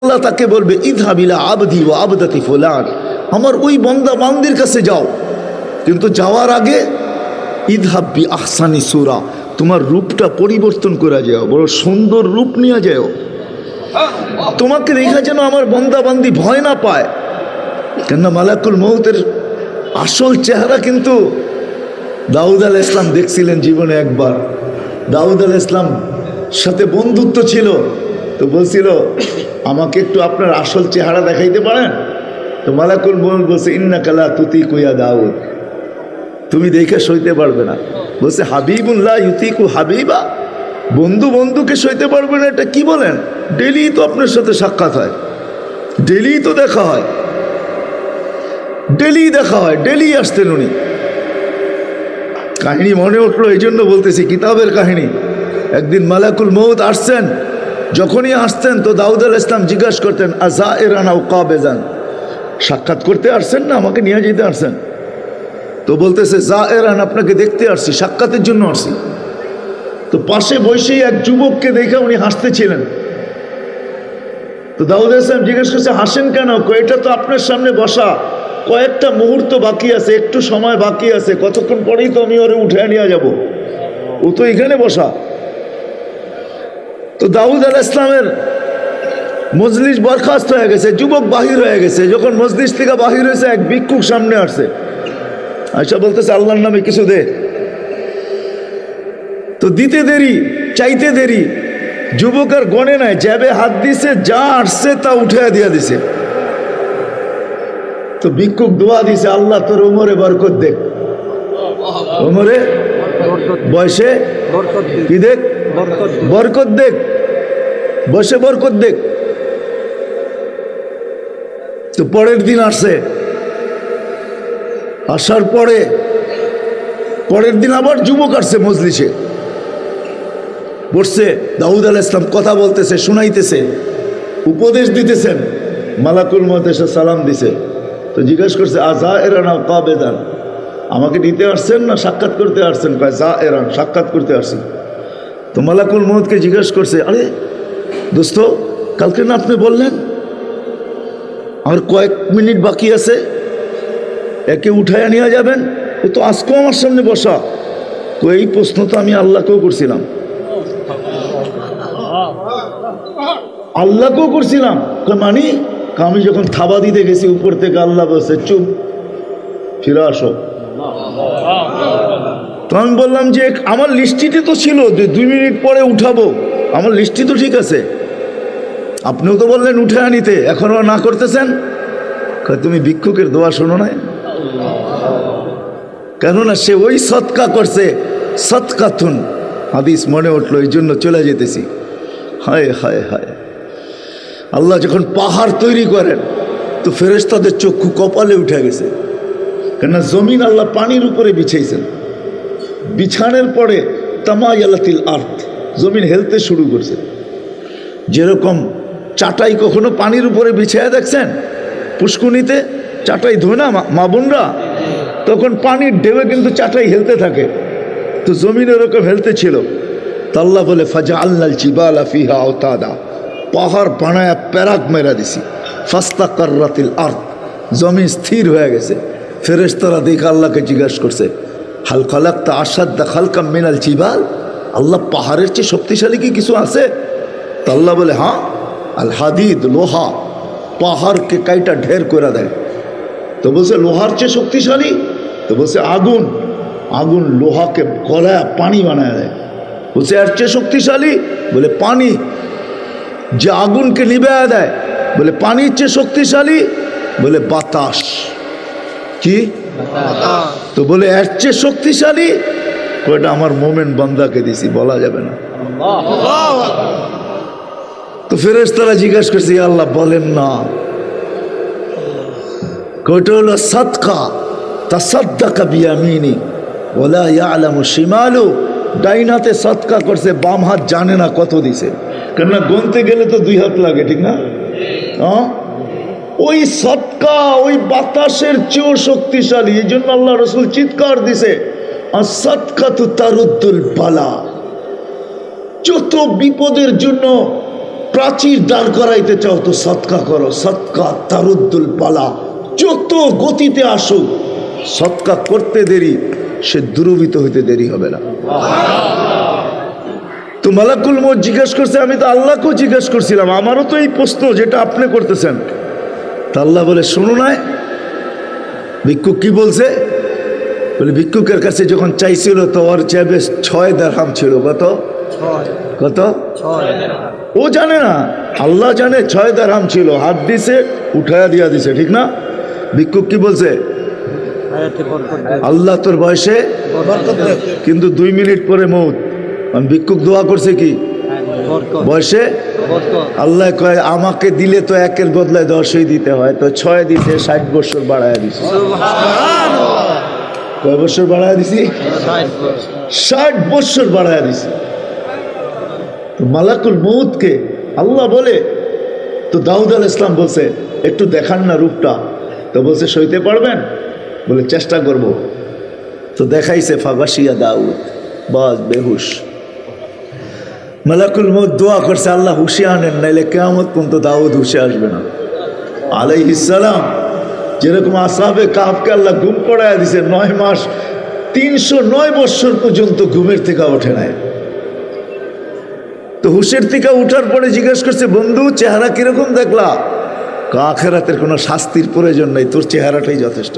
আল্লাহ তাকে বলবে ইযহাব ইলা আবদি ওয়া আবদাতি ফুলান, আমার ওই বান্দা বান্দির কাছে যাও, কিন্তু যাওয়ার আগে ইযহাব বি আহসানি সূরা, তোমার রূপটা পরিবর্তন করে যাও, বড় সুন্দর রূপ নিয়ে যাও, তোমাকে দেখা যেন আমার বান্দা বান্দি ভয় না পায়। কেননা মালাকুল মউতের আসল চেহারা কিন্তু দাউদ আলাইহিস সালাম দেখছিলেন জীবনে একবার। দাউদ আলাইহিস সালাম সাথে বন্ধুত্ব ছিল, তো বলছিল আমাকে একটু আপনার আসল চেহারা দেখাইতে পারেন? তো মালাকুল মউত বলছে ইন্নাকা লা তুতিকু ইয়া দাউদ, তুমি দেখে সইতে পারবে না। বলছে হাবিবুন লা ইউতিকু হাবিবা, বন্ধু বন্ধুকে সইতে পারবে না, এটা কি বলেন? ডেলি তো আপনার সাথে সাক্ষাৎ হয়, ডেলি তো দেখা হয়, ডেলি দেখা হয়, ডেলি আসতেন উনি। কাহিনী মনে উঠলো, এই জন্য বলতেছি, কিতাবের কাহিনী। একদিন মালাকুল মউত আসছেন, যখনই আসতেন তো দাউদ আলাইহিস সালাম জিজ্ঞাসা করতেন আযাইরান আও কাবেজান, সাক্ষাৎ করতে আসছেন না আমাকে নিয়ে যেতে আসছেন? তো বলতেছে যায়েরান, আপনাকে দেখতে আসছি, সাক্ষাতের জন্য আসছি। তো পাশে বসেই এক যুবককে দেখে উনি হাসতেছিলেন। তো দাউদ আলাইহিস সালাম জিজ্ঞেস করছে হাসেন কেন? এটা তো আপনার সামনে বসা, কয়েকটা মুহূর্ত বাকি আছে, একটু সময় বাকি আছে, কতক্ষণ পরেই তো আমি ওরে উঠে নিয়ে যাব, ও তো এখানে বসা। তো দাউদ আলাইহিস সালামের মজলিস বরখাস্ত হয়ে গেছে, যুবক বাহির হয়ে গেছে। যখন মজলিস থেকে বাহির হয়েছে, এক ভিক্ষুক সামনে আসছে, আয়সা বলতেছে আল্লাহর নামে কিছু দে। তো দিতে দেরি, চাইতে দেরি, যুবকের গনে নাই, জ্যাবে হাত দিছে, যা আসছে তা উঠে দিয়া দিছে। তো ভিক্ষুক দোয়া দিছে, আল্লাহ তোর ওমরে বরকত দেখ, ওমরে বয়সে কি দেখ, বরকত দেখ, বয়সে বরকত দেখ। তো পরের দিন আসছে, আসার পরে পরের দিন আবার যুবক আসছে মজলিসে, বসছে। দাউদ আলাইহিস সালাম কথা বলতেছে, শুনাইতেছে, উপদেশ দিতেছেন। মালাকুল মউত এসে সালাম দিছে। তো জিজ্ঞাসা করছে আযাইরান আও কাবেদান, আমাকে নিতে আসছেন না সাক্ষাৎ করতে আসছেন? কয় যায়েরান, সাক্ষাৎ করতে আসছেন। তো মালাকুল মউতকে জিজ্ঞাসা করছে, আরে দোস্ত, কালকে না আপনি বললেন আর কয়েক মিনিট বাকি আছে, একে উঠায় নিয়ে যাবেন, ও তো আজকেও আমার সামনে বসা। তো এই প্রশ্ন তো আমি আল্লাহকেও করছিলাম, আল্লাহকেও করছিলাম। মানি আমি যখন থাবা দিতে গেছি উপর থেকে আল্লাহ বলছে চুপ, ফিরে আসো। তো আমি বললাম যে আমার লিস্টিতে তো ছিল যে 2 মিনিট পরে উঠাবো, আমার লিস্টি তো ঠিক আছে, আপনিও তো বললেন উঠে আনিতে, এখনও না করতেছেন। তুমি ভিক্ষুকের দোয়া শোনো না? কেননা সে ওই সৎকা করছে, সৎকাথুন হাদিস মনে উঠলো, এই জন্য চলে যেতেছি। হায় হায় হায়, আল্লাহ যখন পাহাড় তৈরি করেন তো ফেরেশতাদের চক্ষু কপালে উঠে গেছে। কেননা জমিন আল্লাহ পানির উপরে বিছাইছেন, বিছানের পরে তামায়ালাতিল আরদ, জমিন হেলতে শুরু করছে। যেরকম চাটাই কখনো পানির উপরে বিছায়া দেখছেন? পুষ্কুনিতে চাটাই ধোয় না মা বোনরা, তখন পানির ঢেউয়ে কিন্তু চাটাই হেলতে থাকে। তো জমিন এরকম হেলতে ছিল। তো আল্লাহ বলে ফাজআলনাল জিবালা ফিহা আওতাদা, পাহাড় বানায়া প্যারাক মেরা দিছি। ফাস্তাকাররাতিল আরদ, জমিন স্থির হয়ে গেছে। ফেরেশতারা দেখে আল্লাহকে জিজ্ঞাসা করছে হাল খালাকতা আশাদ্দা খালকাম মিনাল জিবাল, আল্লাহ পাহাড়ের চেয়ে শক্তিশালী কি কিছু আছে? তো আল্লাহ বলে হ্যাঁ, আল হাদিদ, লোহা পাহাড়কে কাইটা ঢের করে দেয়। তো বলছে লোহার চেয়ে শক্তিশালী? তো বলছে আগুন, আগুন লোহাকে গলায় পানি বানায় দেয়। বলছে এর চেয়ে শক্তিশালী? বলে পানি, যে আগুনকে নিভায়া দেয়। বলে পানির চেয়ে শক্তিশালী? বলে বাতাস। কি? তো বলে এর চেয়ে শক্তিশালী? কয়টা আমার মোমেন বান্দাকে দিছি, বলা যাবে না। তো ফেরেশতারা জিজ্ঞাসা করছে আল্লাহ বলেন না। কয়টা হলো সাদকা, তাসাদ্দাকা বিয়ামিনি ওয়ালা ইয়ালামু শিমালু, ডাইনাতে সৎকা করছে, বাম হাত জানে না কত দিছে। কেননা গুনতে গেলে তো 2 হাত লাগে, ঠিক না? ওই সৎকা ওই বাতাসের চেয়েও শক্তিশালী। এই জন্য আল্লাহ রসুল চিৎকার দিছে আসসাদকাতু তারুদ্দুল বালা, যত বিপদের জন্য প্রাচীর দাঁড় করাইতে চাও তো সৎকা করো, সৎকা তারুদ্দুল পালা, যত গতিতে আসুক সৎকা করতে দেরি, সে দুরবিত হইতে দেরি হবে না। তো মালাকুল মউত জিজ্ঞেস করছে, আমি তো আল্লাহকেও জিজ্ঞেস করছিলাম, আমারও তো এই প্রশ্ন যেটা আপনি করতেছেন। তা আল্লাহ বলে, শোনো না ভিক্ষুক কি বলছে? বলে ভিক্ষুকের কাছে যখন চাইছিল তো ওর চাইবে 6 দিরহাম ছিল। কত কত? ও জানে না, আল্লাহ জানে 6 দিরহাম ছিল। হাত দিছে, উঠায়া দিয়া দিছে, ঠিক না? ভিক্ষুক কি বলছে? আল্লাহ তোর বয়সে, কিন্তু 2 মিনিট পরে মউত। ভিক্ষুক দোয়া করছে কি বয়সে? আল্লাহ কয় আমাকে দিলে তো 1-এর বদলায় 10ই দিতে হয়, তো 6 দিতে 60 বছর বাড়ায় দিছে। কয় বছর বাড়ায় দিছি? 60 বছর বাড়ায় দিছি। তো মালাকুল মউতকে আল্লাহ বলে, তো দাউদ আলাইহিস সালাম বলছে একটু দেখান না রূপটা। তো বলছে সইতে পারবেন? বলে চেষ্টা করব। তো দেখাইছে, ফাগাশিয়া দাউদ, বাস বেহুশ। মালাকুল মউত দোয়া করছে, আল্লাহ হুশে আনেন, নাইলে কিয়ামত পর্যন্ত দাউদ হুশে আসবে না আলাইহিস সালাম। যেরকম আসহাবে কাহফকে আল্লাহ ঘুম পড়ায় দিছে, 9 মাস 309 বছর পর্যন্ত ঘুমের থেকে ওঠে নাই। তো হুশের থেকে উঠার পরে জিজ্ঞেস করছে, বন্ধু চেহারা কিরকম দেখলা? আখিরাতের কোনো শাস্তির প্রয়োজন নাই, তোর চেহারাটাই যথেষ্ট।